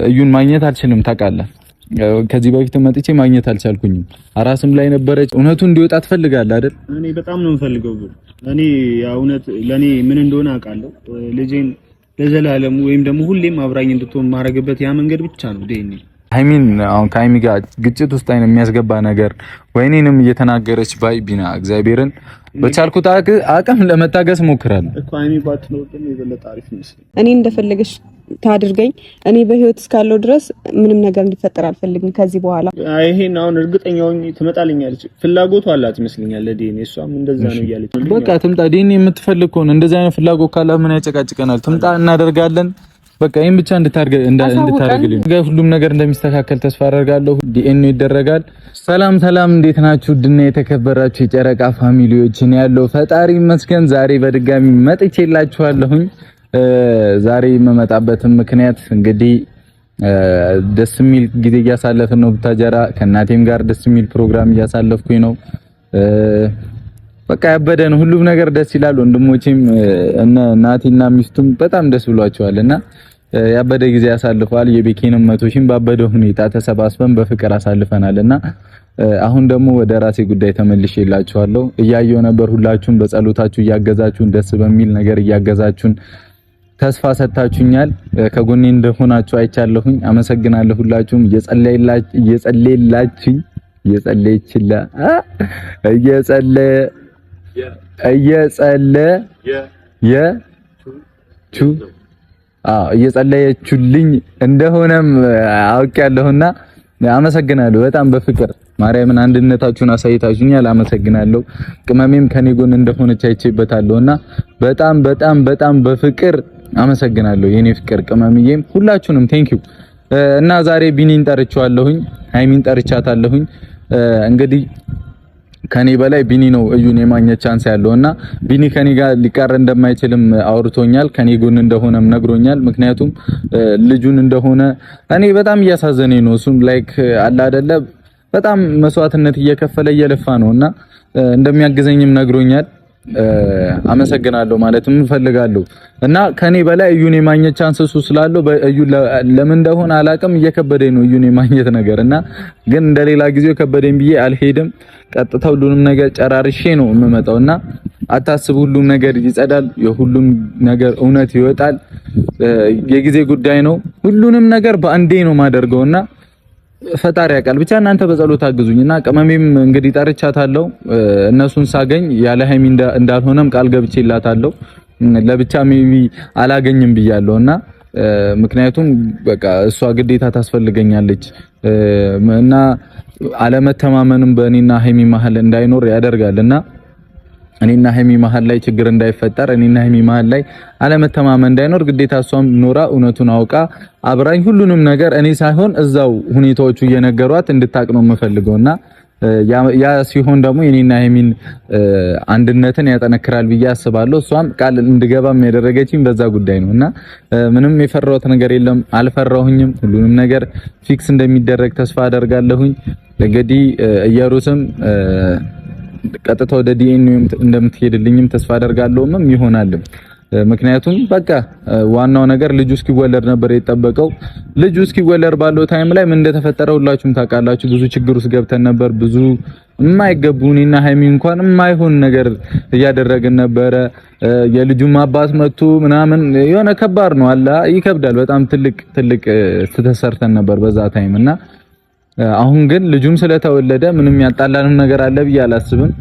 እዩን ማግኘት አልችልም ታውቃለህ። ከዚህ በፊት መጥቼ ማግኘት አልቻልኩኝም። አራስም ላይ ነበረች። እውነቱ እንዲወጣ ትፈልጋለህ አይደል? እኔ በጣም ነው የምፈልገው። እኔ ያ እውነት ለኔ ምን እንደሆነ አውቃለሁ። ልጄን ለዘላለሙ ወይም ደግሞ ሁሌም አብራኝ እንድትሆን ማረግበት ያ መንገድ ብቻ ነው ዲኤንኤ። ሃይሚን አሁን ከሃይሚ ጋር ግጭት ውስጥ አይነ የሚያስገባ ነገር ወይኔንም እየተናገረች ባይ ቢና እግዚአብሔርን በቻልኩት አቅም ለመታገስ ሞክራለሁ እኮ ሃይሚ ባትኖር ደግሞ የበለጠ አሪፍ ይመስል እኔ እንደፈለገሽ ታድርገኝ። እኔ በህይወት እስካለው ድረስ ምንም ነገር እንዲፈጠር አልፈልግም ከዚህ በኋላ። ይሄን አሁን እርግጠኛ ሆኜ ትመጣልኛለች። ፍላጎቱ አላት ይመስለኛል ለዲኤንኤ። እሷም እንደዛ ነው እያለች በቃ ትምጣ። ዲኤንኤ የምትፈልግ ከሆነ እንደዚህ አይነት ፍላጎት ካለ ምን ያጨቃጭቀናል? ትምጣ፣ እናደርጋለን። በቃ ይሄን ብቻ እንድታደርግልኝ ሁሉም ነገር እንደሚስተካከል ተስፋ አደርጋለሁ። ዲኤንኤ ይደረጋል። ሰላም ሰላም፣ እንዴት ናችሁ? ድና የተከበራችሁ የጨረቃ ፋሚሊዎች፣ እኔ ያለው ፈጣሪ ይመስገን ዛሬ በድጋሚ መጥቼላችኋለሁኝ። ዛሬ የምመጣበትም ምክንያት እንግዲህ ደስ የሚል ጊዜ እያሳለፍን ነው ቡታጀራ። ከእናቴም ጋር ደስ የሚል ፕሮግራም እያሳለፍኩኝ ነው። በቃ ያበደ ነው ሁሉም ነገር ደስ ይላል። ወንድሞቼም እነ ናቲና ሚስቱም በጣም ደስ ብሏቸዋልና ያበደ ጊዜ ያሳልፈዋል። የቤኬንም 100 ሺህ ባበደ ሁኔታ ተሰባስበን በፍቅር አሳልፈናልና አሁን ደግሞ ወደ ራሴ ጉዳይ ተመልሼላችኋለሁ። እያየሁ ነበር ሁላችሁም በጸሎታችሁ እያገዛችሁን፣ ደስ በሚል ነገር እያገዛችሁን ተስፋ ሰጣችሁኛል። ከጎኔ እንደሆናችሁ አይቻለሁኝ። አመሰግናለሁ ሁላችሁም። እየጸለየችልኝ እንደሆነም አውቄያለሁና አመሰግናለሁ በጣም በፍቅር ማርያምን አንድነታችሁን አሳይታችሁኛል። አመሰግናለሁ። ቅመሜም ከኔ ጎን እንደሆነች አይቼበታለሁና በጣም በጣም በጣም በፍቅር አመሰግናለሁ የኔ ፍቅር ቅመምዬም ሁላችሁንም ቴንኪው። እና ዛሬ ቢኒን ጠርቻለሁኝ፣ ሃይሚን ጠርቻታለሁኝ። እንግዲህ ከኔ በላይ ቢኒ ነው እዩን የማግኘት ቻንስ ያለውና ቢኒ ከኔ ጋር ሊቀር እንደማይችልም አውርቶኛል። ከኔ ጎን እንደሆነም ነግሮኛል። ምክንያቱም ልጁን እንደሆነ እኔ በጣም እያሳዘነኝ ነው። እሱም ላይክ አለ አይደለ በጣም መስዋዕትነት እየከፈለ እየለፋ ነውና እንደሚያግዘኝም ነግሮኛል። አመሰግናለሁ ማለትም እፈልጋለሁ። እና ከኔ በላይ እዩን የማግኘት ቻንስ እሱ ስላለው በእዩ ለምን እንደሆነ አላቅም እየከበደኝ ነው እዩን የማግኘት ነገር እና ግን እንደሌላ ጊዜው ከበደኝ ብዬ አልሄድም። ቀጥታ ሁሉንም ነገር ጨራርሼ ነው የምመጣውና አታስቡ፣ ሁሉም ነገር ይጸዳል፣ የሁሉም ነገር እውነት ይወጣል። የጊዜ ጉዳይ ነው። ሁሉንም ነገር በአንዴ ነው ማደርገውና ፈጣሪ ያውቃል። ብቻ እናንተ በጸሎት አግዙኝና ቅመሜም እንግዲህ ጠርቻታለሁ። እነሱን ሳገኝ ያለ ሃይሚ እንዳልሆነም ቃል ገብቼላታለሁ። ለብቻ ሜቢ አላገኝም ብያለሁና ምክንያቱም በቃ እሷ ግዴታ ታስፈልገኛለች እና አለመተማመንም በእኔና ሃይሚ መሀል እንዳይኖር ያደርጋልና እኔና ሃይሚ መሀል ላይ ችግር እንዳይፈጠር፣ እኔና ሃይሚ መሀል ላይ አለመተማመን እንዳይኖር ግዴታ እሷም ኖራ እውነቱን አውቃ አብራኝ ሁሉንም ነገር እኔ ሳይሆን እዛው ሁኔታዎቹ እየነገሯት እንድታቅ ነው የምፈልገውና ያ ሲሆን ደግሞ የኔና ሃይሚን አንድነትን ያጠነክራል ብዬ አስባለሁ። እሷም ቃል እንድገባም ያደረገችኝ በዛ ጉዳይ ነውና ምንም የፈራሁት ነገር የለም፣ አልፈራሁኝም። ሁሉንም ነገር ፊክስ እንደሚደረግ ተስፋ አደርጋለሁኝ። እንግዲህ ኢየሩስም ቀጥታ ወደ ዲኤንኤ እንደምትሄድልኝም ተስፋ አደርጋለሁም ይሆናልም። ምክንያቱም በቃ ዋናው ነገር ልጁ እስኪወለድ ነበር የተጠበቀው። ልጁ እስኪወለድ ባለው ታይም ላይ ምን እንደተፈጠረ ሁላችሁም ታውቃላችሁ። ብዙ ችግር ውስጥ ገብተን ነበር። ብዙ የማይገቡኝና ሃይሚ እንኳን የማይሆን ነገር እያደረግን ነበረ። የልጁም አባት መጥቶ ምናምን የሆነ ከባድ ነው አላ ይከብዳል። በጣም ትልቅ ስተሰርተን ነበር በዛ ታይም እና አሁን ግን ልጁም ስለተወለደ ምንም ያጣላንም ነገር አለ ብዬ አላስብም።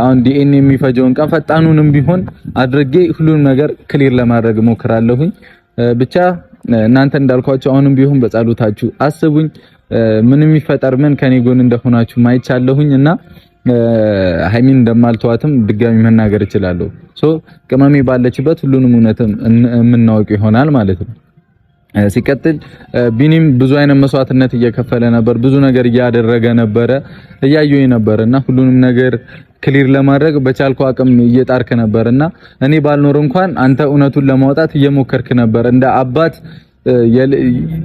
አሁን ዲኤንኤ የሚፈጀውን ቀን ፈጣኑንም ቢሆን አድርጌ ሁሉንም ነገር ክሊር ለማድረግ ሞክራለሁኝ። ብቻ እናንተ እንዳልኳችሁ አሁንም ቢሆን በጸሎታችሁ አስቡኝ። ምንም ይፈጠር ምን ከኔ ጎን እንደሆናችሁ ማይቻለሁኝ እና ሃይሚን እንደማልተዋትም ድጋሚ መናገር እችላለሁ። ቅመሜ ባለችበት ሁሉንም እውነትም የምናውቅ ይሆናል ማለት ነው። ሲቀጥል ቢኒም ብዙ አይነት መስዋዕትነት እየከፈለ ነበር፣ ብዙ ነገር እያደረገ ነበረ፣ እያየሁኝ ነበርና ሁሉንም ነገር ክሊር ለማድረግ በቻልኩ አቅም እየጣርክ ነበርና እኔ ባልኖር እንኳን አንተ እውነቱን ለማውጣት እየሞከርክ ነበር። እንደ አባት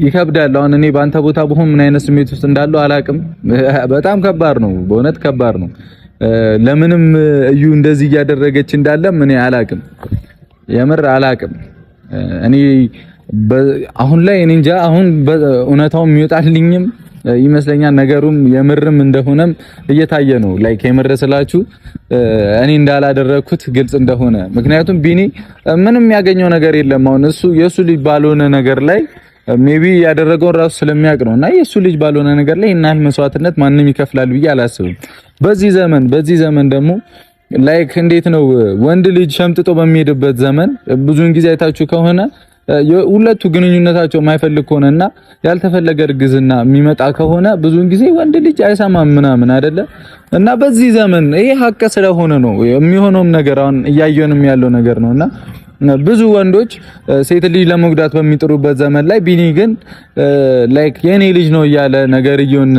ይከብዳል። አሁን እኔ ባንተ ቦታ ብሆን ምን አይነት ስሜት ውስጥ እንዳለው አላቅም። በጣም ከባድ ነው፣ በእውነት ከባድ ነው። ለምንም እዩ እንደዚህ እያደረገች እንዳለ ምን አላቅም፣ የምር አላቅም። እኔ አሁን ላይ እኔ እንጃ አሁን እውነታው የሚወጣልኝም ይመስለኛል ነገሩም የምርም እንደሆነም እየታየ ነው። ላይክ የምር ስላችሁ እኔ እንዳላደረኩት ግልጽ እንደሆነ ምክንያቱም ቢኒ ምንም ያገኘው ነገር የለም። አሁን እሱ የሱ ልጅ ባልሆነ ነገር ላይ ሜቢ ያደረገው ራሱ ስለሚያውቅ ነውና የሱ ልጅ ባልሆነ ነገር ላይ እና መስዋዕትነት ማንንም ይከፍላል ብዬ አላስብም። በዚህ ዘመን ደግሞ ላይክ እንዴት ነው ወንድ ልጅ ሸምጥጦ በሚሄድበት ዘመን ብዙውን ጊዜ አይታችሁ ከሆነ ሁለቱ ግንኙነታቸው የማይፈልግ ከሆነና ያልተፈለገ እርግዝና የሚመጣ ከሆነ ብዙውን ጊዜ ወንድ ልጅ አይሰማም ምናምን አይደለ? እና በዚህ ዘመን ይሄ ሀቅ ስለሆነ ነው የሚሆነውም ነገር አሁን እያየንም ያለው ነገር ነውና ብዙ ወንዶች ሴት ልጅ ለመጉዳት በሚጥሩበት ዘመን ላይ ቢኒ ግን ላይክ የኔ ልጅ ነው እያለ ነገር ይሁን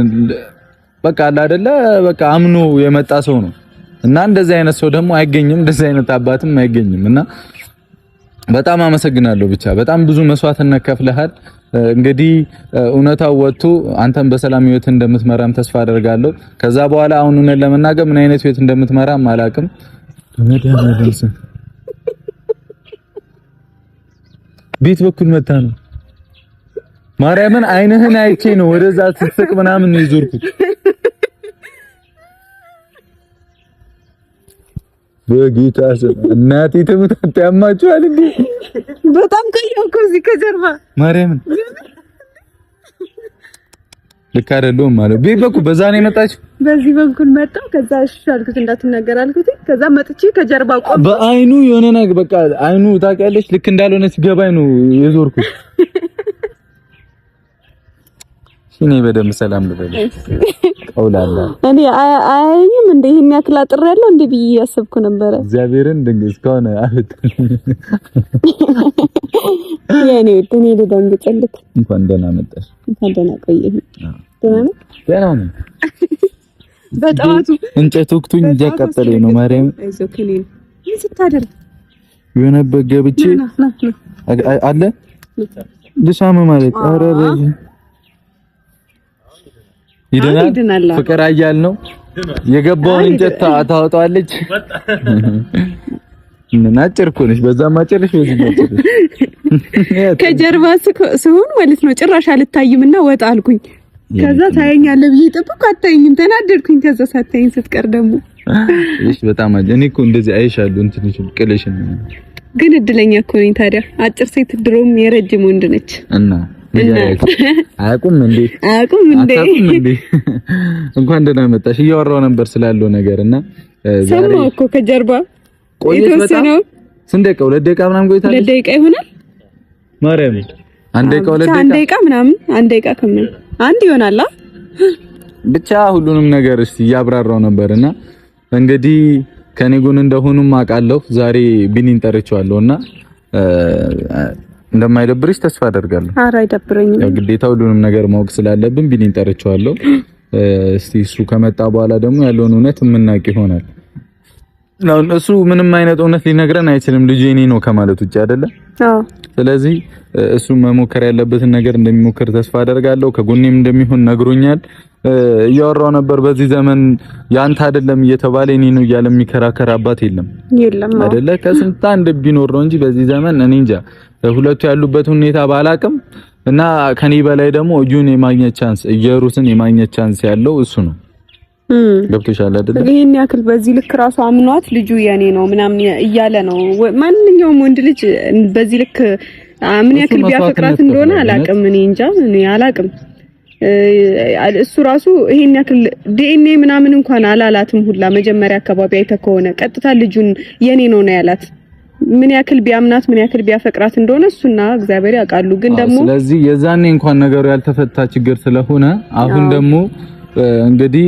በቃ አይደለ በቃ አምኖ የመጣ ሰው ነው። እና እንደዚህ አይነት ሰው ደግሞ አይገኝም፣ እንደዚህ አይነት አባትም አይገኝም። እና በጣም አመሰግናለሁ። ብቻ በጣም ብዙ መስዋዕትነት ከፍለሃል። እንግዲህ እውነታው ወጥቶ አንተም በሰላም ህይወት እንደምትመራም ተስፋ አደርጋለሁ። ከዛ በኋላ አሁን እውነት ለመናገር ምን አይነት ህይወት እንደምትመራም አላውቅም። ቤት በኩል መጣ ነው ማርያምን አይንህን አይቼ ነው ወደዛ ስትስቅ ምናምን ነው ይዞርኩት። በጌታ እናቴ ትሙት ታማችኋል እንዴ? በጣም ቀየው እኮ እዚህ ከጀርባ ማርያምን ልክ አይደለም ማለት ቤት በኩል በዛ ነው የመጣችው። በዚህ በኩል መጣው። ከዛ እሺ አልኩት እንዳትናገር አልኩት። ከዛ መጥቼ ከጀርባ ቆም በአይኑ የሆነ ነገር በቃ አይኑ ታውቂያለሽ ልክ እንዳልሆነ ሲገባኝ ነው የዞርኩት። እኔ በደምብ ሰላም ልበልሽ ቀውላላ እኔ አይኝም እንደ ይሄን ያክል አጥር ያለው እንደ ብዬ ያሰብኩ ነበረ። እግዚአብሔርን ድንግስ ከሆነ አሁት የኔ ወጥኔ ልደንግጥልክ። እንኳን ደህና መጣሽ። እንኳን ደህና ቆየህ። ደህና ነው። በጣቱ እንጨት ወቅቱኝ እያቃጠለኝ ነው። ማርያም አይዞክኔ ምን ስታደርግ የሆነበት ገብቼ አለ ልሳም ማለት አረረ ይደናል። ፍቅር አያል ነው የገባውን እንጨት ታወጣዋለች። እና አጭርኩ ነሽ በዛም አጭርሽ በዚህ አጭርሽ ከጀርባ ስሆን ማለት ነው ጭራሽ አልታይምና ወጣ አልኩኝ። ከዛ ታየኛለህ ብዬ ጠብቁ አታየኝም፣ ተናደድኩኝ። ከዛ ሳታየኝ ስትቀር ደግሞ እሺ በጣም እኔ እኮ እንደዚህ አይሻለሁ እንትንሽ ቅልሽን ግን እድለኛ እኮ ነኝ ታዲያ። አጭር ሴት ድሮም የረጅም ወንድ ነች እና አያውቁም እንዴ እንኳን ደህና መጣሽ። እያወራሁ ነበር ስላለው ነገርና ሰማሁ እኮ ከጀርባ የተወሰነው ስንት ደቂቃ 2 ደቂቃ ምናምን ቆይታለች። 2 ደቂቃ ይሆናል ማርያም 1 ደቂቃ 2 ደቂቃ ምናምን 1 ደቂቃ ከምን አንድ ይሆናል። ብቻ ሁሉንም ነገር እስቲ እያብራራው ነበርና እንግዲህ ከኔ ጎን እንደሆኑም አውቃለሁ። ዛሬ ቢኒን ጠርቼዋለሁና እንደማይደብርሽ ተስፋ አደርጋለሁ። ኧረ አይደብረኝም። ያው ግዴታ ሁሉንም ነገር ማወቅ ስላለብን ቢኒን ጠርቼዋለሁ። እስቲ እሱ ከመጣ በኋላ ደግሞ ያለውን እውነት የምናውቅ ይሆናል። እሱ ምንም አይነት እውነት ሊነግረን አይችልም ልጅ የኔ ነው ከማለት ውጪ አይደለ? አዎ። ስለዚህ እሱ መሞከር ያለበትን ነገር እንደሚሞክር ተስፋ አደርጋለሁ። ከጎኔም እንደሚሆን ነግሮኛል። እያወራው ነበር በዚህ ዘመን ያንተ አይደለም እየተባለ እኔ ነው እያለ የሚከራከር አባት የለም አይደለ? ከስንት አንድ ቢኖር ነው እንጂ በዚህ ዘመን እኔ እንጃ ሁለቱ ያሉበት ሁኔታ ባላቅም እና ከኔ በላይ ደግሞ እዩን የማግኘት ቻንስ እየሩስን የማግኘት ቻንስ ያለው እሱ ነው። ገብቶሻል አይደለ? ይሄን ያክል በዚህ ልክ ራሱ አምኗት ልጁ የኔ ነው ምናምን እያለ ነው። ማንኛውም ወንድ ልጅ በዚህ ልክ ምን ያክል ቢያፈቅራት እንደሆነ አላቅም። እኔ እንጃ እኔ አላቅም። እሱ ራሱ ይሄን ያክል ዲኤንኤ ምናምን እንኳን አላላትም ሁላ መጀመሪያ አካባቢ አይተ ከሆነ ቀጥታ ልጁን የኔ ነው ነው ያላት። ምን ያክል ቢያምናት ምን ያክል ቢያፈቅራት እንደሆነ እሱና እግዚአብሔር ያውቃሉ። ግን ደግሞ ስለዚህ የዛኔ እንኳን ነገሩ ያልተፈታ ችግር ስለሆነ አሁን ደግሞ እንግዲህ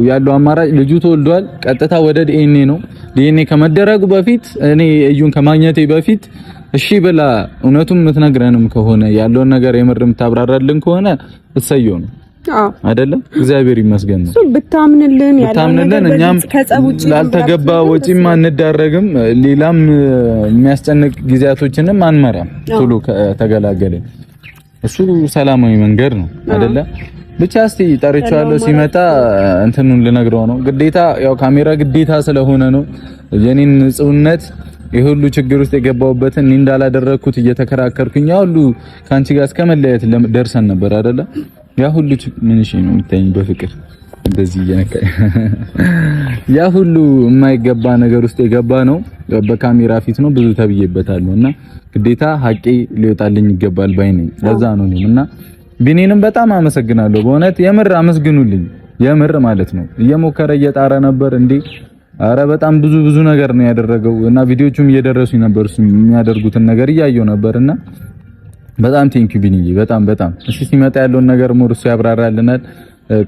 ያለው አማራጭ ልጁ ተወልዷል። ቀጥታ ወደ ዲኤንኤ ነው። ዲኤንኤ ከመደረጉ በፊት እኔ እዩን ከማግኘቴ በፊት እሺ ብላ እውነቱን የምትነግረንም ከሆነ ያለውን ነገር የምርም ታብራራልን ከሆነ እሰየው ነው አይደለም? እግዚአብሔር ይመስገን ነው። ብታምንልን እኛም ላልተገባ ወጪም አንዳረግም፣ ሌላም የሚያስጨንቅ ጊዜያቶችንም አንመራም። ቶሎ ተገላገልን። እሱ ሰላማዊ መንገድ ነው አይደለ? ብቻ እስቲ ጠርቻለሁ። ሲመጣ እንትኑን ልነግረው ነው ግዴታ። ያው ካሜራ ግዴታ ስለሆነ ነው የኔን ንጹህነት ይሄ ሁሉ ችግር ውስጥ የገባሁበትን እኔ እንዳላደረኩት እየተከራከርኩኝ ያ ሁሉ ካንቺ ጋር እስከመለያየት ደርሰን ነበር አይደለ? ያ ሁሉ ምን እሺ ነው የምታይኝ በፍቅር እንደዚህ እየነካኝ ያ ሁሉ የማይገባ ነገር ውስጥ የገባ ነው። በካሜራ ፊት ነው ብዙ ተብዬበታለሁ እና ግዴታ ሀቄ ሊወጣልኝ ይገባል ባይ ነኝ። ለዛ ነው እኔም እና ቢኒንም በጣም አመሰግናለሁ በእውነት የምር አመስግኑልኝ። የምር ማለት ነው እየሞከረ እየጣረ ነበር እንዴ። አረ በጣም ብዙ ነገር ነው ያደረገው እና ቪዲዮቹም እየደረሱኝ ነበር እሱ የሚያደርጉትን ነገር እያየሁ ነበርና በጣም ቴንኪው ቢኒዬ በጣም እሺ ሲመጣ ያለውን ነገር ሞር እሱ ያብራራልናል።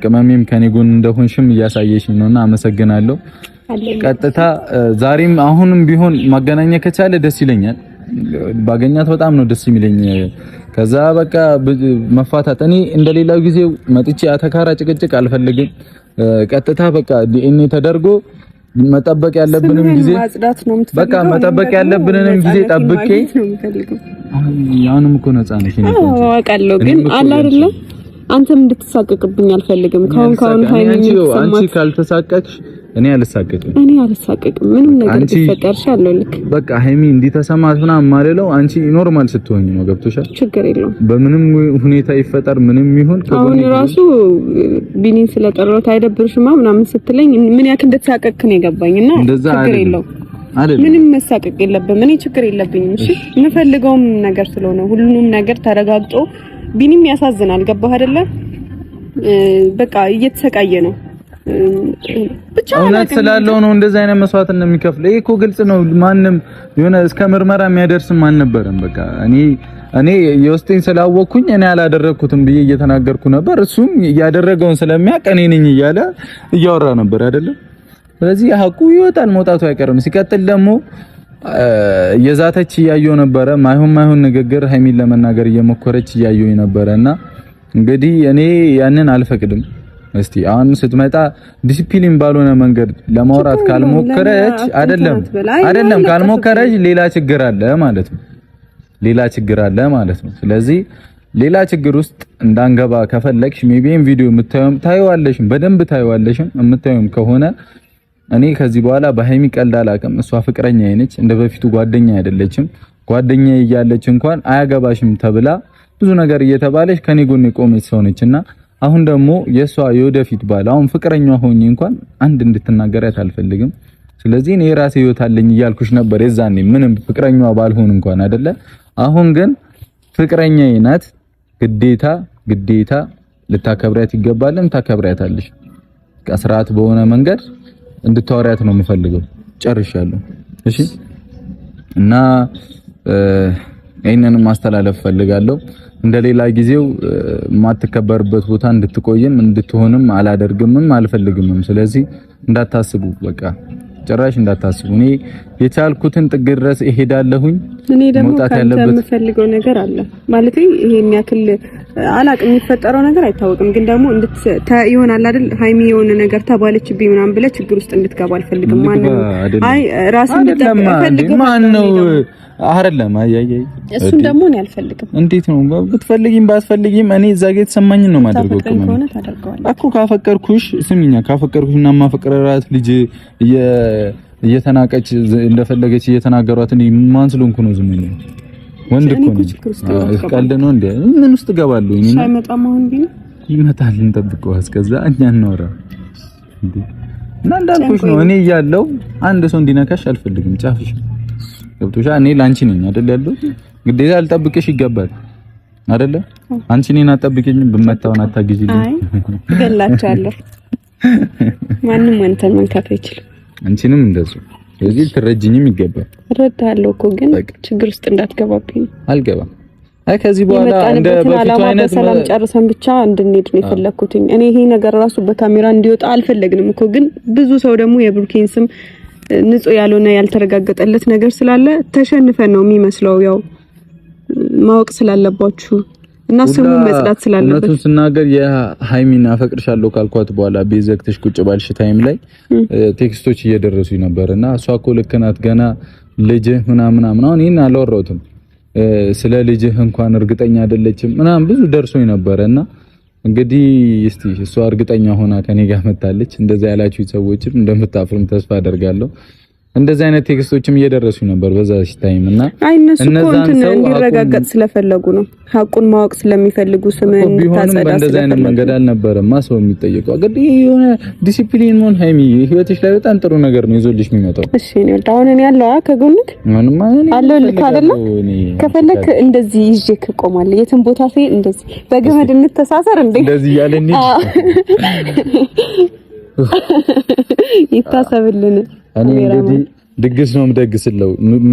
ቅመሜም ከኔ ጎን እንደሆንሽም እያሳየሽኝ ነውና አመሰግናለሁ። ቀጥታ ዛሬም አሁንም ቢሆን ማገናኘት ከቻለ ደስ ይለኛል። ባገኛት በጣም ነው ደስ የሚለኝ። ከዛ በቃ መፋታት እኔ እንደሌላው ጊዜው መጥቼ አተካራ ጭቅጭቅ አልፈልግም። ቀጥታ በቃ ዲኤንኤ ተደርጎ መጠበቅ ያለብንም ጊዜ በቃ መጠበቅ ያለብንም ጊዜ ጠብቄ ያንንም እኮ ነፃ ነሽ ነው አውቃለሁ። ግን አለ አይደለ አንተም እንድትሳቀቅብኝ አልፈልግም። ካሁን አንቺ ካልተሳቀቅሽ እኔ አልሳቀቅም። ምንም ነገር ተፈጠርሻለሁ ልክ በቃ ሃይሚ እንዲተሰማት ምናምን ማለለው አንቺ ኖርማል ስትሆኚ ነው። ገብቶሻል? ችግር የለውም። በምንም ሁኔታ ይፈጠር ምንም ይሁን ከጎኔ ራሱ ቢኒን ስለጠራሁት አይደብርሽማ ምናምን ስትለኝ ምን ያክል እንደተሳቀቅክ ነው የገባኝና ችግር የለውም። ምንም መሳቀቅ የለብም። እኔ ችግር የለብኝም። እሺ የምፈልገውም ነገር ስለሆነ ሁሉንም ነገር ተረጋግጦ ቢኒም ያሳዝናል። ገባህ አይደለ? በቃ እየተሰቃየ ነው ብቻ እውነት ስላለው ነው እንደዛ አይነት መስዋዕትነት የሚከፍለው። ይሄ እኮ ግልጽ ነው። ማንም የሆነ እስከ ምርመራ የሚያደርስም አልነበረም። በቃ እኔ የውስጤን ስላወቅኩኝ እኔ ያላደረኩትም ብዬ እየተናገርኩ ነበር። እሱም ያደረገውን ስለሚያውቅ እኔ ነኝ እያለ እያወራ ነበር አይደለ? ስለዚህ ሀቁ ይወጣል፣ መውጣቱ አይቀርም። ሲቀጥል ደግሞ የዛተች እያየሁ ነበረ። ማይሆን ንግግር ሃይሚን ለመናገር እየሞከረች እያየሁ ነበረና እንግዲህ እኔ ያንን አልፈቅድም። እስቲ አሁን ስትመጣ ዲሲፕሊን ባልሆነ መንገድ ለማውራት ካልሞከረች አይደለም ካልሞከረች ሌላ ችግር አለ ማለት ነው። ስለዚህ ሌላ ችግር ውስጥ እንዳንገባ ከፈለግሽ ሜቢም ቪዲዮ የምታዩም ታዩዋለሽም በደንብ ታዩዋለሽም የምታዩም ከሆነ እኔ ከዚህ በኋላ በሃይሚ ቀልድ አላውቅም። እሷ ፍቅረኛዬ ነች፣ እንደ በፊቱ ጓደኛ አይደለችም። ጓደኛዬ እያለች እንኳን አያገባሽም ተብላ ብዙ ነገር እየተባለች ከኔ ጎን የቆመች ሰው ነችና አሁን ደግሞ የሷ የወደፊት ባል አሁን ፍቅረኛዋ ሆኜ እንኳን አንድ እንድትናገራት አልፈልግም። ስለዚህ እኔ የራሴ ህይወት አለኝ እያልኩሽ ነበር የዛኔ ምንም ፍቅረኛዋ ባልሆን እንኳን አይደለ። አሁን ግን ፍቅረኛዬ ናት። ግዴታ ልታከብሪያት ይገባልም ታከብሪያታለሽ። ከስርዓት በሆነ መንገድ እንድታወሪያት ነው የምፈልገው። ጨርሻለሁ። እሺ እና ይሄንን ማስተላለፍ ፈልጋለሁ። እንደሌላ ጊዜው ማትከበርበት ቦታ እንድትቆይም እንድትሆንም አላደርግምም አልፈልግምም። ስለዚህ እንዳታስቡ በቃ ጭራሽ እንዳታስቡ። እኔ የቻልኩትን ጥግ ድረስ እሄዳለሁኝ። እኔ ደግሞ ካንተ የምፈልገው ነገር አለ ማለት ይሄን ያክል አላቅም የሚፈጠረው ነገር አይታወቅም። ግን ደግሞ ይሆናል አይደል ሃይሚ የሆነ ነገር ተባለችብኝ ምናምን ብለህ ችግር ውስጥ እንድትገባ አልፈልግም። ራስን እንድትፈልግ ማን ነው አይደለም። እሱን ደግሞ እኔ አልፈልግም። እንዴት ነው ብትፈልጊም ባትፈልጊም እኔ እዛ ጋር የተሰማኝን ነው ማድረግ እኮ ካፈቀርኩሽ ስሚኛ፣ ካፈቀርኩሽና ማፈቀራት ልጅ እየተናቀች እንደፈለገች እየተናገሯት እኔ ማን ስለሆንኩ ነው ዝም ብዬ? ወንድ እኮ ነው። ቀልድ ነው እንዴ? ምን ውስጥ ገባለሁ እኔ? ሳይመጣም አሁን ግን ይመጣል። እንጠብቀው እስከዛ እኛ እናወራ እንዴ። እና እንዳልኩሽ ነው እኔ እያለሁ አንድ ሰው እንዲነካሽ አልፈልግም። ጫፍሽ ገብቶሻል? እኔ ላንቺ ነኝ አይደል ያለው? ግዴታ አልጠብቅሽ ይገባል አይደለ? አንቺ እኔን አትጠብቂኝም። በመታውን አታግዢልኝ። አይ ገላቻለሁ። ማንም አንተን መንካት አይችልም። አንቺንም እንደዚህ ስለዚህ ትረጅኝም ይገባል። እረዳለሁ እኮ ግን ችግር ውስጥ እንዳትገባብኝ። አልገባም። አይ ከዚህ በኋላ እንደ በፊቱ አይነት ሰላም ጨርሰን ብቻ እንድንሄድ ነው የፈለኩት። እኔ ይሄ ነገር ራሱ በካሜራ እንዲወጣ አልፈለግንም እኮ ግን ብዙ ሰው ደግሞ የብሩኬን ስም ንጹህ ያልሆነ ያልተረጋገጠለት ነገር ስላለ ተሸንፈን ነው የሚመስለው። ያው ማወቅ ስላለባችሁ እና ስሙ መጽዳት ስላለበት ነው ስናገር የሃይሚን አፈቅርሻለሁ ካልኳት በኋላ ቤዘክተሽ ቁጭ ባልሽ ታይም ላይ ቴክስቶች እየደረሱኝ ነበርና እሷ እኮ ልክ ናት ገና ልጅ ምናምን አሁን ይሄን አላወራሁትም ስለ ልጅህ እንኳን እርግጠኛ አይደለችም ምናምን ብዙ ደርሶኝ ነበርና እንግዲህ እስቲ እሷ እርግጠኛ ሆና ከኔ ጋር መጣለች። እንደዛ ያላችሁ ሰዎችም እንደምታፍሩም ተስፋ አደርጋለሁ። እንደዚህ አይነት ቴክስቶችም እየደረሱ ነበር በዛ ታይም እና እነሱ እንዲረጋገጥ ስለፈለጉ ነው ሐቁን ማወቅ ስለሚፈልጉ ስምን ቢሆንም በእንደዚህ አይነት መንገድ አልነበረም ማሰው የሚጠየቀው እንግዲህ የሆነ ዲሲፕሊን ሆነ ሃይሚ ህይወትሽ ላይ በጣም ጥሩ ነገር ነው ይዞልሽ የሚመጣው እሺ ነው ዳውን እኔ ያለው ከጎንክ ምንም አለልክ አይደለ ከፈለክ እንደዚህ ይዤክ ቆማለሁ የትም ቦታ ሳይ እንደዚህ በገመድ እንተሳሰር እንደዚህ ያለኝ ይታሰብልን እኔ እንግዲህ ድግስ ነው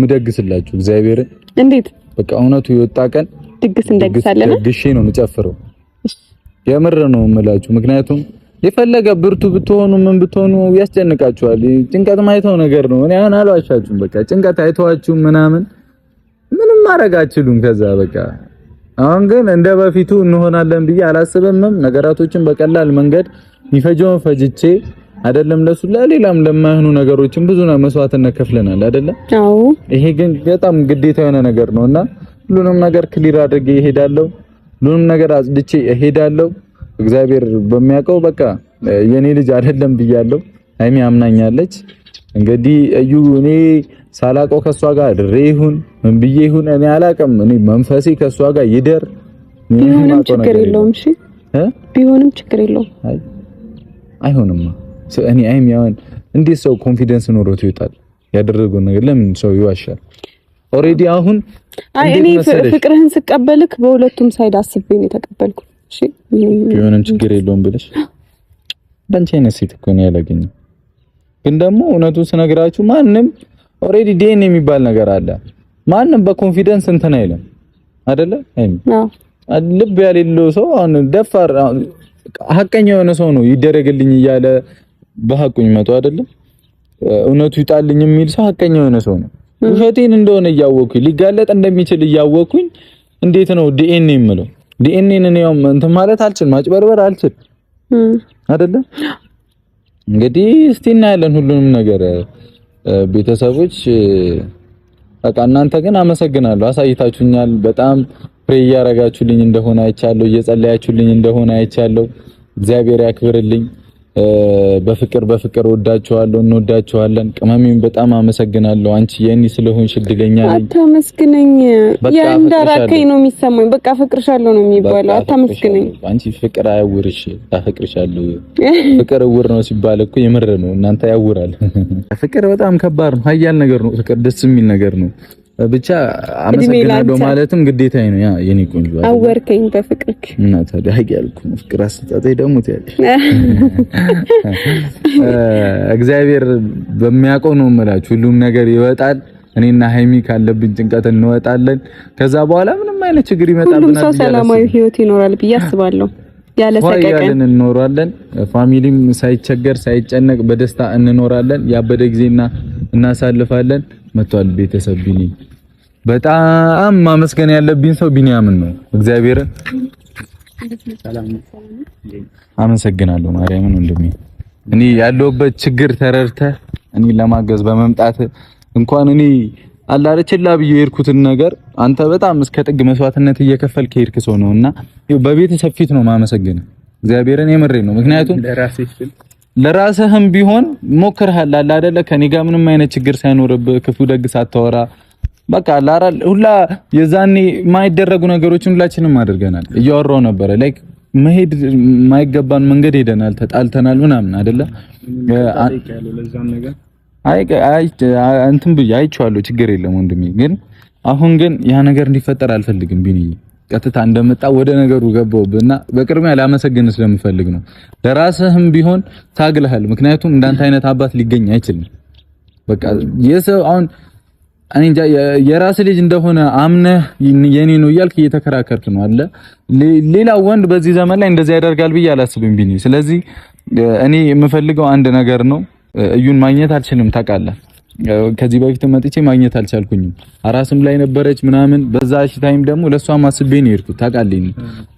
ምደግስላችሁ እግዚአብሔር እንዴት በቃ እውነቱ የወጣ ቀን ድግስ እንደግሳለን ድግሼ ነው የምጨፍረው የምር ነው የምላችሁ ምክንያቱም የፈለገ ብርቱ ብትሆኑ ምን ብትሆኑ ያስጨንቃችኋል ጭንቀት ማይተው ነገር ነው እኔ አሁን አልዋሻችሁም በቃ ጭንቀት አይተዋችሁ ምንም ማድረግ አትችሉም ከዛ በቃ አሁን ግን እንደ በፊቱ እንሆናለን ብዬ አላስብም ነገራቶችን በቀላል መንገድ ይፈጀውን ፈጅቼ አይደለም ለሱ ለሌላም ለማይሆኑ ነገሮችን ብዙ መስዋዕትነት ከፍለናል አይደለም አዎ ይሄ ግን በጣም ግዴታ የሆነ ነገር ነውና ሁሉንም ነገር ክሊር አድርጌ እሄዳለሁ ሁሉንም ነገር አጽድቼ እሄዳለሁ እግዚአብሔር በሚያውቀው በቃ የኔ ልጅ አይደለም ብያለሁ ሃይሚ አምናኛለች እንግዲህ እዩ እኔ ሳላቀው ከሷ ጋር ድሬ ይሁን ምን ብዬ ይሁን እኔ አላቀም እኔ መንፈሴ ከሷ ጋር ይደር ቢሆንም ችግር የለውም እሺ ቢሆንም ችግር የለውም አይሆንም እኔ አይሚያን እንዴት ሰው ኮንፊደንስ ኖሮት ይወጣል ያደረገው ነገር ለምን ሰው ይዋሻል ኦሬዲ አሁን እኔ ፍቅርህን ስቀበልክ በሁለቱም ሳይድ አስቤ ነው የተቀበልኩ እሺ ቢሆንም ችግር የለውም ብለሽ ዳንቺ አይነት ሴት እኮ ነው ያለገኝ ግን ደግሞ እውነቱን ስነግራችሁ ማንም ኦሬዲ ዲኤንኤ የሚባል ነገር አለ ማንም በኮንፊደንስ እንትን አይልም አይደለ ልብ ያሌለው ሰው አሁን ደፋር ሐቀኛ የሆነ ሰው ነው ይደረግልኝ እያለ በሐቁኝ መቶ አይደለም እውነቱ ይጣልኝ የሚል ሰው ሐቀኛ የሆነ ሰው ነው ውሸቴን እንደሆነ እያወኩኝ ሊጋለጥ እንደሚችል እያወኩኝ እንዴት ነው ዲኤንኤ የምለው ዲኤንኤን ነው እንትን ማለት አልችልም ማጭበርበር አልችልም አይደለም እንግዲህ እስቲ እናያለን ሁሉንም ነገር ቤተሰቦች በቃ እናንተ ግን አመሰግናለሁ አሳይታችሁኛል በጣም ፕሬ ያረጋችሁልኝ እንደሆነ አይቻለሁ እየጸለያችሁልኝ እንደሆነ አይቻለሁ እግዚአብሔር ያክብርልኝ በፍቅር ወዳችኋለሁ እንወዳችኋለን ቅመሜን በጣም አመሰግናለሁ አንቺ የኔ ስለሆንሽ እድለኛ ነኝ አታመስግነኝ ያንዳራከኝ ነው የሚሰማኝ በቃ ፍቅርሻለሁ ነው የሚባለው አታመስግነኝ አንቺ ፍቅር አያውርሽ አፍቅርሻለሁ ፍቅር እውር ነው ሲባል እኮ የምር ነው እናንተ ያውራል ፍቅር በጣም ከባድ ነው ሀያል ነገር ነው ፍቅር ደስ የሚል ነገር ነው ብቻ አመሰግናለሁ ማለትም ግዴታዬ ነው ያ የኔ ቆንጆ አወርከኝ በፍቅርክ እና ታዲያ ያልኩ ፍቅር አስተጣጣይ ደግሞ ታያለሽ እግዚአብሔር በሚያውቀው ነው የምላችሁ ሁሉም ነገር ይወጣል እኔና ሃይሚ ካለብን ጭንቀት እንወጣለን ከዛ በኋላ ምንም አይነት ችግር ይመጣብናል ሁሉም ሰው ሰላማዊ ህይወት ይኖራል ብዬ አስባለሁ ያለ ሰቀቀን እንኖራለን ፋሚሊም ሳይቸገር ሳይጨነቅ በደስታ እንኖራለን ያበደ ጊዜና እናሳልፋለን መጥቷል ቤተሰብ ቢኒ በጣም ማመስገን ያለብኝ ሰው ቢኒያምን ነው እግዚአብሔርን አመሰግናለሁ ማርያምን ወንድሜ እኔ ያለውበት ችግር ተረርተ እኔ ለማገዝ በመምጣት እንኳን እኔ አላረችላ ብዬ የርኩትን ነገር አንተ በጣም እስከ ጥግ መስዋዕትነት እየከፈልክ ሄድክ ሰው ነውና በቤተሰብ ፊት ነው ማመሰግን እግዚአብሔርን የምሬ ነው ምክንያቱም ለራስህም ቢሆን ሞክርሃል አይደለ ከኔ ጋር ምንም አይነት ችግር ሳይኖርብህ ክፉ ደግ ሳታወራ በቃ ላራል ሁላ የዛኔ ማይደረጉ ነገሮችን ሁላችንም አድርገናል እያወራው ነበር ላይክ መሄድ ማይገባን መንገድ ሄደናል ተጣልተናል ምናምን አይደለ እንትን ብዬ አይቼዋለሁ ችግር የለም ወንድሜ ግን አሁን ግን ያ ነገር እንዲፈጠር አልፈልግም ቢኒ ቀጥታ እንደመጣ ወደ ነገሩ ገባውብና በቅድሚያ ላመሰግን ስለምፈልግ ነው ለራስህም ቢሆን ታግለሃል ምክንያቱም እንዳንተ አይነት አባት ሊገኝ አይችልም በቃ የሰው አሁን እኔ እንጃ የራስ ልጅ እንደሆነ አምነህ የኔ ነው እያልክ እየተከራከርክ ነው አለ ሌላ ወንድ በዚህ ዘመን ላይ እንደዚህ ያደርጋል ብዬ አላስብም ቢኒ ስለዚህ እኔ የምፈልገው አንድ ነገር ነው እዩን ማግኘት አልችልም ታውቃለህ ከዚህ በፊት መጥቼ ማግኘት አልቻልኩኝም አራስም ላይ ነበረች ምናምን በዛሽ ታይም ደግሞ ለሷም አስቤ ነው የሄድኩት ታውቃለህ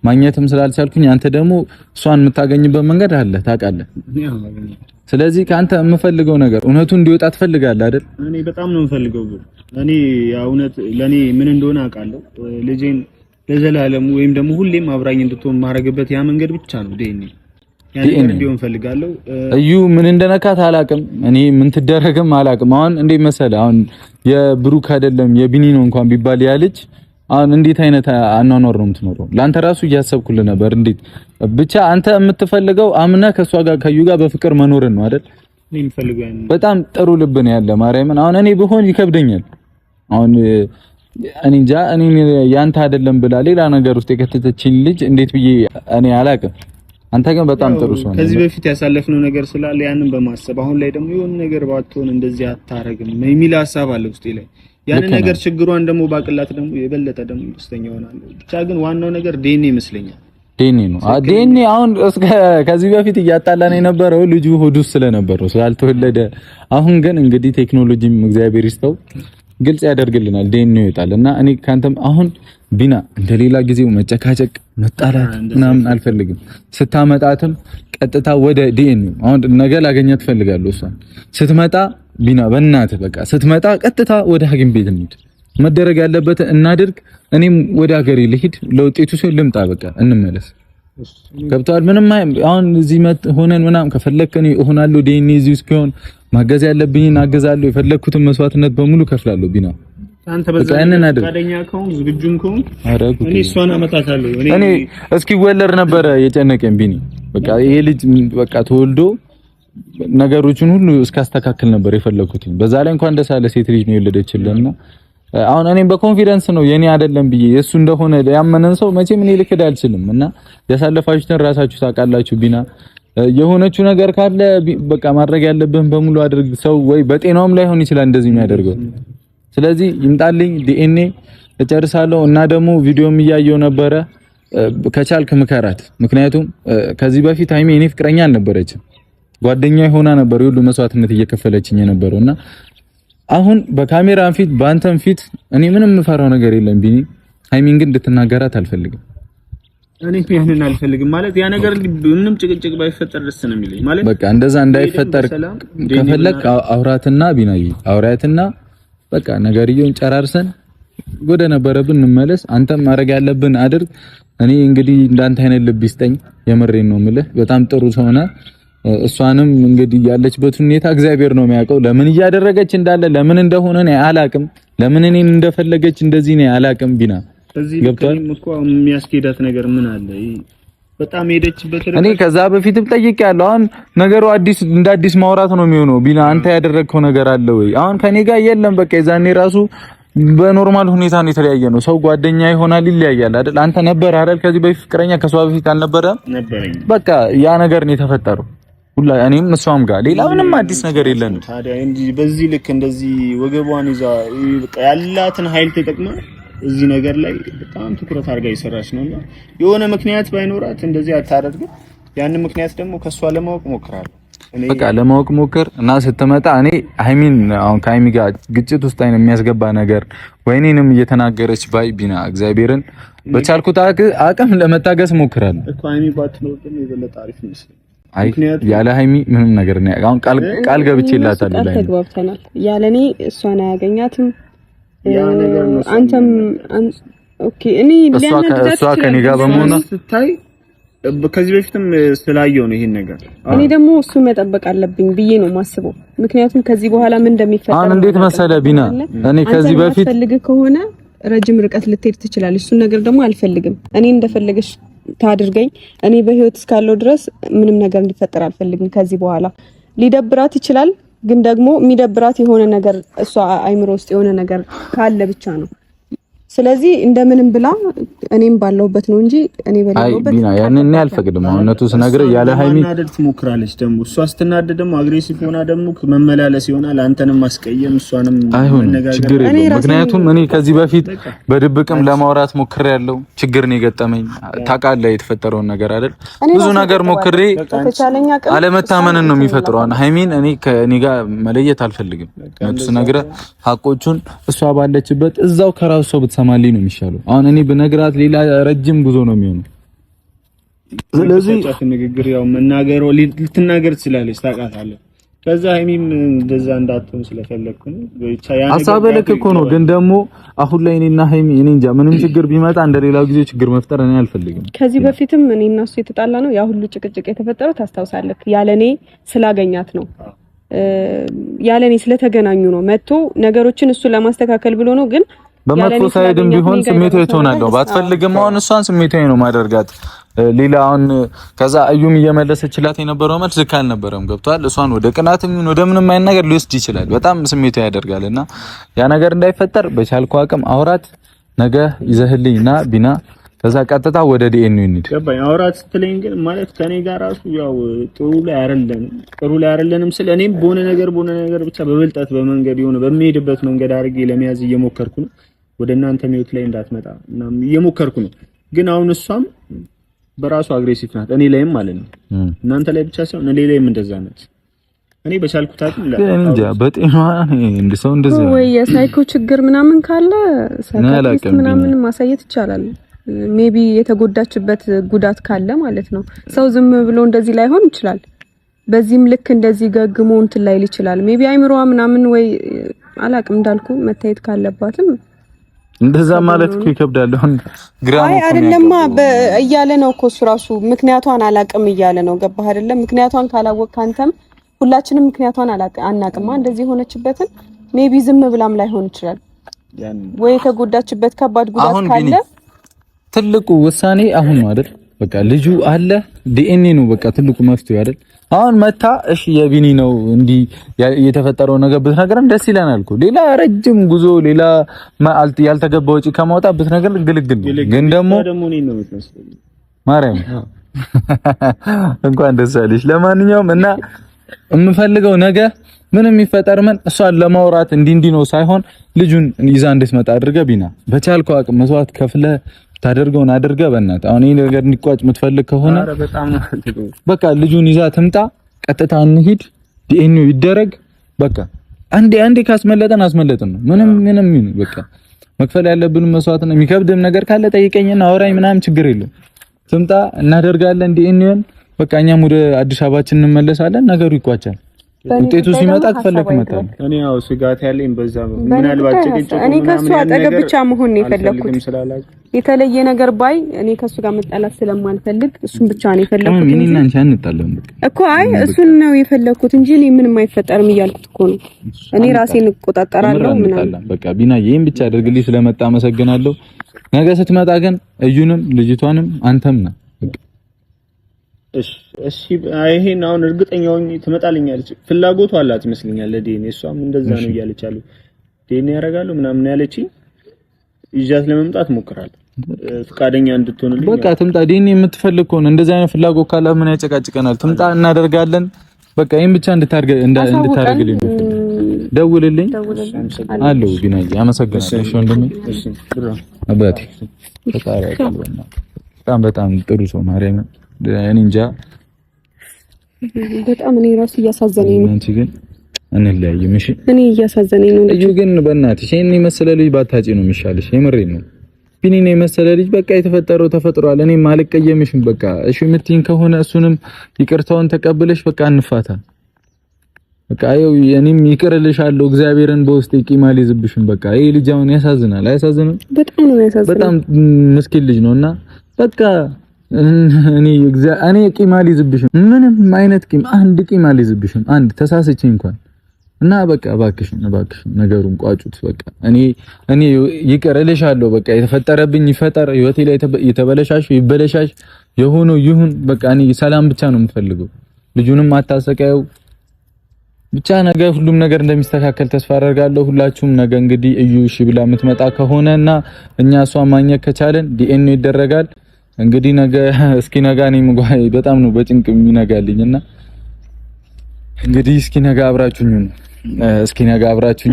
ማግኘትም ስላልቻልኩኝ አንተ ደግሞ እሷን የምታገኝበት መንገድ አለ ታውቃለህ ስለዚህ ካንተ የምፈልገው ነገር እውነቱ እንዲወጣ ትፈልጋለህ አይደል እኔ በጣም ነው የምፈልገው እኔ ያ እውነት ለኔ ምን እንደሆነ አውቃለሁ ልጄን ለዘላለሙ ወይም ደግሞ ሁሌም አብራኝ እንድትሆን ማረግበት ያ መንገድ ብቻ ነው ዲኤንኤ ያን ቪዲዮን ፈልጋለሁ። እዩ ምን እንደነካት አላቅም። እኔ ምን ትደረግም አላቅም። አሁን እንዴት መሰለ አሁን የብሩክ አይደለም የቢኒ ነው እንኳን ቢባል ያ ልጅ አሁን እንዴት አይነት አኗኗር ነው የምትኖረው? ላንተ ራሱ እያሰብኩልህ ነበር። እንዴት ብቻ አንተ የምትፈልገው አምና ከሷ ጋር ከዩ ጋር በፍቅር መኖርን ነው አይደል? በጣም ጥሩ ልብ ነው ያለ ማርያምን። አሁን እኔ ብሆን ይከብደኛል። አሁን እኔ እንጃ እኔ ያንተ አይደለም ብላ ሌላ ነገር ውስጥ የከተተችኝ ልጅ እንዴት ብዬ እኔ አላቅም። አንተ ግን በጣም ጥሩ ሰው ነው። ከዚህ በፊት ያሳለፍነው ነገር ስላለ ያንን በማሰብ አሁን ላይ ደግሞ የሆነ ነገር ባትሆን እንደዚህ አታረግም የሚል ሀሳብ አለ ውስጤ ላይ። ያን ነገር ችግሯን ደግሞ ባቅላት ደግሞ የበለጠ ደግሞ ደስተኛ ሆናለሁ። ብቻ ግን ዋናው ነገር ዴኔ ይመስለኛል። ዴኔ ነው ዴኔ። አሁን ከዚህ በፊት እያጣላን የነበረው ልጁ ሆድ ውስጥ ስለነበረው ስላልተወለደ፣ አሁን ግን እንግዲህ ቴክኖሎጂም እግዚአብሔር ይስጠው ግልጽ ያደርግልናል። ዴኔ ይወጣልና እኔ ካንተም አሁን ቢና እንደሌላ ጊዜው መጨካጨቅ መጣላት ምናምን አልፈልግም። ስታመጣትም ቀጥታ ወደ ዲኤንኤ አሁን ነገ ላገኛት ፈልጋለሁ። እሷን ስትመጣ ቢና በእናትህ በቃ ስትመጣ ቀጥታ ወደ ሐኪም ቤት እንሂድ፣ መደረግ ያለበት እናድርግ። እኔም ወደ ሀገሬ ልሂድ፣ ለውጤቱ ሲል ልምጣ፣ በቃ እንመለስ። ገብቶሃል? ምንም አሁን እዚህ ሆነን ምናምን ከፈለክ እኔ እሆናለሁ ዲኤንኤ እዚህ እስኪሆን ማገዝ ያለብኝን አገዛለሁ። የፈለኩትን መስዋዕትነት በሙሉ ከፍላለሁ ቢና አንተ በዛኛው ፈቃደኛ ከሆን ዝግጁም ከሆን እኔ እሷን አመጣታለሁ። እኔ እስኪወለድ ነበረ የጨነቀኝ ቢኒ። በቃ ይሄ ልጅ በቃ ተወልዶ ነገሮችን ሁሉ እስካስተካክል ነበር የፈለኩት። በዛ ላይ እንኳን ደስ አለ ሴት ልጅ ነው የወለደችልና አሁን እኔም በኮንፊደንስ ነው የኔ አይደለም ብዬ የሱ እንደሆነ ያመነን ሰው መቼም እኔ ልክድ አልችልም። እና ያሳለፋችሁትን ራሳችሁ ታውቃላችሁ ቢና። የሆነችው ነገር ካለ በቃ ማድረግ ያለብህን በሙሉ አድርግ። ሰው ወይ በጤናውም ላይ ሆን ይችላል እንደዚህ የሚያደርገው። ስለዚህ ይምጣልኝ ዲኤንኤ እጨርሳለሁ። እና ደግሞ ቪዲዮም እያየው ነበረ፣ ከቻልክ ምከራት። ምክንያቱም ከዚህ በፊት ሃይሜ እኔ ፍቅረኛ አልነበረችም፣ ጓደኛ ሆና ነበር ሁሉ መስዋዕትነት እየከፈለችኝ የነበረውና አሁን በካሜራ ፊት በአንተም ፊት እኔ ምንም የምፈራው ነገር የለም ቢኒ። ሃይሚን ግን እንድትናገራት አልፈልግም። እኔ ያንን አልፈልግም ማለት ያ ነገር ምንም ጭቅጭቅ ባይፈጠር ደስ ነው የሚለኝ ማለት በቃ እንደዛ እንዳይፈጠር ከፈለክ አውራትና ቢናይ አውራትና በቃ ነገርየውን ጨራርሰን ወደ ነበረብን እንመለስ። አንተም ማድረግ ያለብን አድርግ። እኔ እንግዲህ እንዳንተ አይነት ልብ ይስጠኝ። የምሬን ነው የምልህ። በጣም ጥሩ ሰው ነህ። እሷንም እንግዲህ ያለችበት ሁኔታ እግዚአብሔር ነው የሚያውቀው። ለምን እያደረገች እንዳለ ለምን እንደሆነ እኔ አላቅም። ለምን እኔን እንደፈለገች እንደዚህ ነው አላቅም ቢና። ገብቷል እኮ የሚያስኬዳት ነገር ምን አለ? በጣም ሄደችበት። እኔ ከዛ በፊትም ጠይቄያለሁ። አሁን ነገሩ እንደ አዲስ ማውራት ነው የሚሆነው ቢና። አንተ ያደረግከው ነገር አለ ወይ? አሁን ከኔ ጋር የለም። በቃ የዛኔ ራሱ በኖርማል ሁኔታ ነው የተለያየ ነው። ሰው ጓደኛ ይሆናል ይለያያል አይደል? አንተ ነበር አይደል ከዚህ በፊት ፍቅረኛ ከሷ በፊት አልነበረም? በቃ ያ ነገር ነው የተፈጠረው። እኔም እሷም ጋር ሌላ ምንም አዲስ ነገር የለንም። ታዲያ እንጂ በዚህ ልክ እንደዚህ ወገቧን ይዛ በቃ ያላትን ኃይል ተጠቅማ እዚህ ነገር ላይ በጣም ትኩረት አድርጋ እየሰራች ነውና የሆነ ምክንያት ባይኖራት እንደዚህ አታደርግም። ያን ምክንያት ደግሞ ከሷ ለማወቅ ሞክራለሁ። በቃ ለማወቅ ሞክር እና ስትመጣ እኔ ሃይሚን አሁን ከሃይሚ ጋር ግጭት ውስጥ አይነ የሚያስገባ ነገር ወይኔንም እየተናገረች ባይ ቢና እግዚአብሔርን በቻልኩት አቅም ለመታገስ ሞክራለሁ እኮ ሃይሚ ባትኖር ደግሞ የበለጠ አሪፍ ይመስላል። አይ ያለ ሃይሚ ምንም ነገር ነው። አሁን ቃል ገብቼላታለሁ ላይ ተግባብተናል። ያለኔ እሷን አያገኛትም ያ ነገር ነው። አንተም ኦኬ እኔ እሷ ከኔ ጋር በመሆኗ ስታይ ከዚህ በፊትም ስላየው ነው ይሄን ነገር። እኔ ደግሞ እሱ መጠበቅ አለብኝ ብዬ ነው ማስበው። ምክንያቱም ከዚህ በኋላ ምን እንደሚፈጠር አሁን እንዴት መሰለ ቢና፣ እኔ ከዚህ በፊት ፈልግ ከሆነ ረጅም ርቀት ልትሄድ ትችላለች። እሱን ነገር ደግሞ አልፈልግም። እኔ እንደፈለገሽ ታድርገኝ። እኔ በህይወት እስካለው ድረስ ምንም ነገር እንዲፈጠር አልፈልግም። ከዚህ በኋላ ሊደብራት ይችላል፣ ግን ደግሞ የሚደብራት የሆነ ነገር እሷ አይምሮ ውስጥ የሆነ ነገር ካለ ብቻ ነው። ስለዚህ እንደምንም ብላ እኔም ባለውበት ነው እንጂ እኔ በሌለውበት አይ ያንን እኔ አልፈቅድም። እውነቱ ስነግርህ ያለ ሃይሚ ማናደድ ትሞክራለች። ደግሞ እሷ ስትናደድ ደግሞ አግሬሲቭ ሆና ደግሞ መመላለስ ይሆናል። አንተንም ማስቀየም እሷንም ችግር የለውም። ምክንያቱም እኔ ከዚህ በፊት በድብቅም ለማውራት ሞክሬያለሁ። ችግር ነው የገጠመኝ። ታውቃለህ የተፈጠረውን ነገር አይደል? ብዙ ነገር ሞክሬ አለመታመንን ነው የሚፈጥረው። ሃይሚን እኔ ከኔ ጋር መለየት አልፈልግም። እውነቱ ስነግርህ ሀቆቹን እሷ ባለችበት እዛው ከራሱ ሰው ሰማሊ ነው የሚሻለው። አሁን እኔ በነገራት ሌላ ረጅም ጉዞ ነው የሚሆነው። ስለዚህ ንግግር ያው መናገር ልትናገር ትችላለች፣ ታውቃታለህ። ከዛ ሀይሚም እንደዛ እንዳትሆን ስለፈለኩ ነው። ብቻ ያ ነገር አሳበለክ እኮ ነው። ግን ደግሞ አሁን ላይ እኔና ሀይሚ እኔ እንጃ ምንም ችግር ቢመጣ እንደሌላው ጊዜ ችግር መፍጠር እኔ አልፈልግም። ከዚህ በፊትም እኔና እሱ የተጣላ ነው ያ ሁሉ ጭቅጭቅ የተፈጠረው ታስታውሳለህ? ያለኔ ስላገኛት ነው ያለኔ ስለተገናኙ ነው መጥቶ ነገሮችን እሱ ለማስተካከል ብሎ ነው። ግን በመጥፎ ሳይድም ቢሆን ስሜታዊ ትሆናለህ። ባትፈልግም አሁን እሷን ስሜታዊ ነው ማደርጋት ሌላውን ከዛ እዩም እየመለሰችላት የነበረው መልስ ልክ አልነበረም። ገብቷል። እሷን ወደ ቅናትም ወደ ምንም አይነት ነገር ሊወስድ ይችላል። በጣም ስሜታዊ ያደርጋልና ያ ነገር እንዳይፈጠር በቻልኩ አቅም አውራት ነገ ይዘህልኝና ቢና ከዛ ቀጥታ ወደ ዲኤንኤ እንሂድ። ገባኝ። አውራት ስትለኝ ግን ማለት ከኔ ጋር ራሱ ያው ጥሩ ላይ አይደለንም ስለ እኔም በሆነ ነገር ብቻ በብልጠት በመንገድ የሆነ በሚሄድበት መንገድ አድርጌ ለመያዝ እየሞከርኩ ነው። ወደ እናንተ ሚውት ላይ እንዳትመጣ እና እየሞከርኩ ነው። ግን አሁን እሷም በራሱ አግሬሲቭ ናት እኔ ላይም ማለት ነው። እናንተ ላይ ብቻ ሳይሆን እኔ ላይም እንደዛ ናት። እኔ በቻልኩት አቅም እንጃ በጤናዋ እንደሰው እንደዚህ ወይ የሳይኮ ችግር ምናምን ካለ ሳይኮ ምናምን ማሳየት ይቻላል። ሜቢ የተጎዳችበት ጉዳት ካለ ማለት ነው። ሰው ዝም ብሎ እንደዚህ ላይሆን ይችላል። በዚህም ልክ እንደዚህ ገግሞ እንትን ላይል ይችላል። ሜቢ አይምሮዋ ምናምን ወይ አላቅም እንዳልኩ መታየት ካለባትም እንደዛ ማለት እኮ ይከብዳል። አሁን ግራም አይ አይደለማ እያለ ነው እኮ እሱ ራሱ ምክንያቷን አላቅም እያለ ነው። ገባህ አይደለም? ምክንያቷን ካላወቅክ አንተም ሁላችንም ምክንያቷን አናቅማ እንደዚህ ሆነችበትን ሜቢ ዝም ብላም ላይሆን ይችላል። ወይ የተጎዳችበት ከባድ ጉዳት ካለ ትልቁ ውሳኔ አሁን ነው አይደል? በቃ ልጁ አለ ዲኤንኤ ነው በቃ ትልቁ መፍትሄ አይደል? አሁን መታ እሺ የቢኒ ነው እንዲህ የተፈጠረው ነገር ብትነግረን ደስ ይለናል እኮ ሌላ ረጅም ጉዞ ሌላ ያልተገባ ወጪ ከማውጣት ነገር ግልግል ነው። ግን ደግሞ እኔ ነው የምትመስለው ማርያም እንኳን ደስ አለሽ። ለማንኛውም እና የምፈልገው ነገር ምንም ይፈጠር ምን እሷን ለማውራት እንዲህ ነው ሳይሆን ልጁን ይዛ እንድትመጣ አድርገህ ቢና በቻልከው አቅም መስዋዕት ከፍለህ ታደርገውን አድርገህ በእናትህ አሁን ይሄ ነገር እንዲቋጭ የምትፈልግ ከሆነ በቃ ልጁን ይዛ ትምጣ፣ ቀጥታ እንሂድ፣ ዲኤንኤ ይደረግ። በቃ አንዴ ካስመለጠን አስመለጥን ነው። ምንም በቃ መክፈል ያለብን መስዋዕት ነው። የሚከብድም ነገር ካለ ጠይቀኝና አውራኝ ምናምን ችግር የለም። ትምጣ፣ እናደርጋለን ዲኤንኤን። በቃ እኛም ወደ አዲስ አበባችን እንመለሳለን። ነገሩ ይቋጫል። ውጤቱ ሲመጣ ከፈለክ መጣል። እኔ ያው ስጋት ያለኝ በዛ ነው። ምናልባት ጭቅጭቁ እኔ ከሱ አጠገብ ብቻ መሆን ነው የፈለኩት። የተለየ ነገር ባይ እኔ ከሱ ጋር መጣላት ስለማልፈልግ እሱን ብቻ ነው የፈለኩት እንጂ እኔና አንቺ አንጣለም እኮ። አይ እሱን ነው የፈለኩት እንጂ እኔ ምንም አይፈጠርም እያልኩት እኮ ነው። እኔ ራሴን እቆጣጠራለሁ ምናምን። በቃ ቢና ይሄን ብቻ አድርግልኝ። ስለመጣ አመሰግናለሁ። ነገ ስትመጣ ግን እዩንም ልጅቷንም አንተም ነው እሺ ይሄን አሁን እርግጠኛ ሆኜ ትመጣልኛለች። ፍላጎቱ አላት ይመስለኛል ለዲኤንኤ። እሷም እንደዛ ነው እያለች አሉ ዲኤንኤ ያደርጋለሁ ምናምን ያለችኝ። ይዣት ለመምጣት ሞክራለሁ ፍቃደኛ እንድትሆንልኝ። በቃ ትምጣ። ዲኤንኤ የምትፈልግ ከሆነ እንደዛ አይነት ፍላጎት ካለ ምን ያጨቃጭቀናል? ትምጣ፣ እናደርጋለን። በቃ ይሄን ብቻ እንድታደርግልኝ ደውልልኝ አለው ቢናዬ። አመሰግናለሁ። እሺ ወንድሜ፣ አባቴ በጣም ጥሩ ሰው ማርያም። እኔ እንጃ በጣም እኔ ራሱ እያሳዘነኝ ነው። አንቺ ግን እንለያይም። እሺ እኔ እያሳዘነኝ ነው። እዩ ግን በእናትሽ ይሄን የመሰለ ልጅ ባታጪ ነው የሚሻልሽ። የምሬን ነው። ቢኒን የመሰለ ልጅ በቃ የተፈጠረው ተፈጥሯል። እኔም አልቀየምሽም። በቃ እሺ የምትይኝ ከሆነ እሱንም ይቅርታውን ተቀብለሽ በቃ እንፋታ። በቃ ይኸው እኔም ይቅርልሻለሁ። እግዚአብሔርን በውስጤ ቂም አልይዝብሽም። በቃ ይሄ ልጅ አሁን ያሳዝናል። አያሳዝንም? በጣም ነው ያሳዝናል። በጣም ምስኪን ልጅ ነውና በቃ እኔ ቂም አልይዝብሽም። ምንም አይነት ቂም አንድ ቂም አልይዝብሽም። አንድ ተሳስቼ እንኳን እና በቃ እባክሽን ነገሩን ቋጩት። በቃ እኔ ይቅር እልሻለሁ። በቃ የተፈጠረብኝ ይፈጠር፣ ህይወቴ ላይ የተበለሻሽ ይበለሻሽ፣ የሆነው ይሁን። በቃ እኔ ሰላም ብቻ ነው የምፈልገው። ልጁንም አታሰቃየው። ብቻ ነገ ሁሉም ነገር እንደሚስተካከል ተስፋ አደርጋለሁ። ሁላችሁም ነገ እንግዲህ እዩ እሺ ብላ የምትመጣ ከሆነና እኛ እሷን ማግኘት ከቻለን ዲኤንኤ ይደረጋል። እንግዲህ ነገ እስኪ ነጋ እኔም በጣም ነው በጭንቅ የሚነጋልኝና እንግዲህ እስኪ ነጋ አብራችሁኝ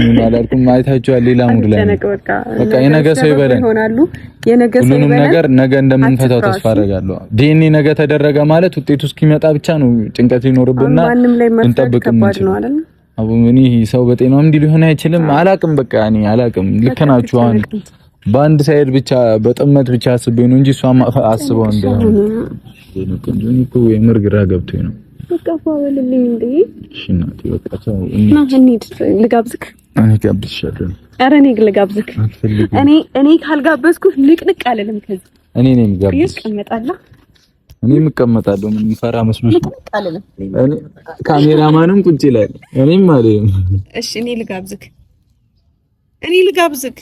ነው አላልኩም። አይታችኋል። ሌላ ሙድ ላይ በቃ የነገ ሰው ይበለን። ሁሉንም ነገር ነገ እንደምንፈታው ተስፋ አደርጋለሁ። ዲኤንኤ ነገ ተደረገ ማለት ውጤቱ እስኪመጣ ብቻ ነው ጭንቀት ሊኖርብንና እንጠብቅ እንችላለን። እኔ ሰው በጤናው እንዲህ ሊሆን አይችልም። አላቅም በቃ እኔ አላቅም። ልክ ናችሁ። አሁን በአንድ ሳይድ ብቻ በጥመት ብቻ አስቤ ነው እንጂ እሷም አስበው እንደሆነ የምር ግራ ገብቶኝ ነው። በቃ ፋወልልኝ እንዴ እሺ እናቴ በቃ ተው እና እንሂድ ልጋብዝክ እኔ ጋብዝሻለሁ ኧረ እኔ ልጋብዝክ እኔ ካልጋበዝኩ ንቅንቅ አልልም ከዚህ እኔ ነኝ ጋብዝሽ እቀመጣለሁ እኔም እቀመጣለሁ ምን ፈራ መስሎሽ ንቅንቅ አልልም እኔ ካሜራማንም ቁጭ ይላል እኔም ማለት እሺ እኔ ልጋብዝክ በቃ እኔ ልጋብዝክ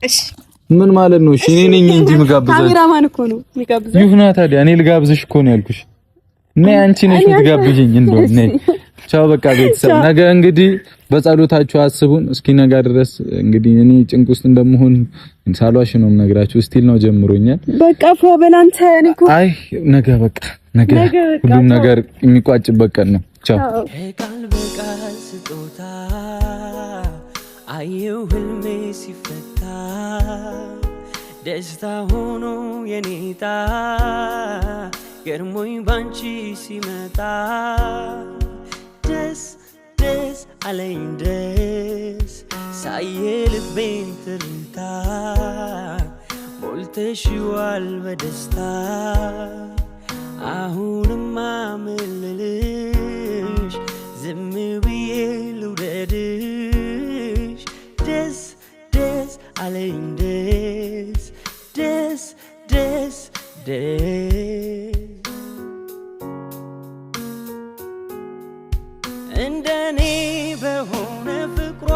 እሺ ምን ማለት ነው? እሺ እኔ ነኝ እንጂ ምጋብዛችሁ ካሜራማን እኮ ነው የሚጋብዘው። ይሁና ታዲያ እኔ ልጋብዝሽ እኮ ነው ያልኩሽ። ነይ አንቺ ነሽ የምትጋብዥኝ እንደው ነይ። ቻው በቃ ቤተሰብ ነገ እንግዲህ በጸሎታችሁ አስቡን። እስኪ ነገ ድረስ እንግዲህ እኔ ጭንቅ ውስጥ እንደምሆን ሳሏሽ ነው የምነግራችሁ። ስቲል ነው ጀምሮኛል። በቃ ፎበላንተ እኔ እኮ አይ ነገ በቃ ነገ ሁሉም ነገር የሚቋጭበት ቀን ነው። ቻው ቃል በቃል ስጦታ አየሁ ህልሜ ሲፈታ ደስታ ሆኖ የኔታ ገርሞኝ ባንቺ ሲመጣ ደስ ደስ አለኝ ደስ ሳየ ልቤን ትርታ ሞልተሽዋል በደስታ አሁንማ ምን ልልሽ ዝም ብዬ ልውደድሽ ደስ ደስ አለኝ ደስ ደስ ደስ ደስ እንደኔ በሆነ ፍቅሯ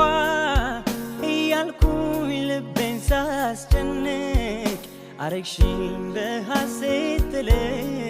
እያልኩኝ ልቤን ሳስጨንቅ አረግሽኝ በሐሴት ጥልቅ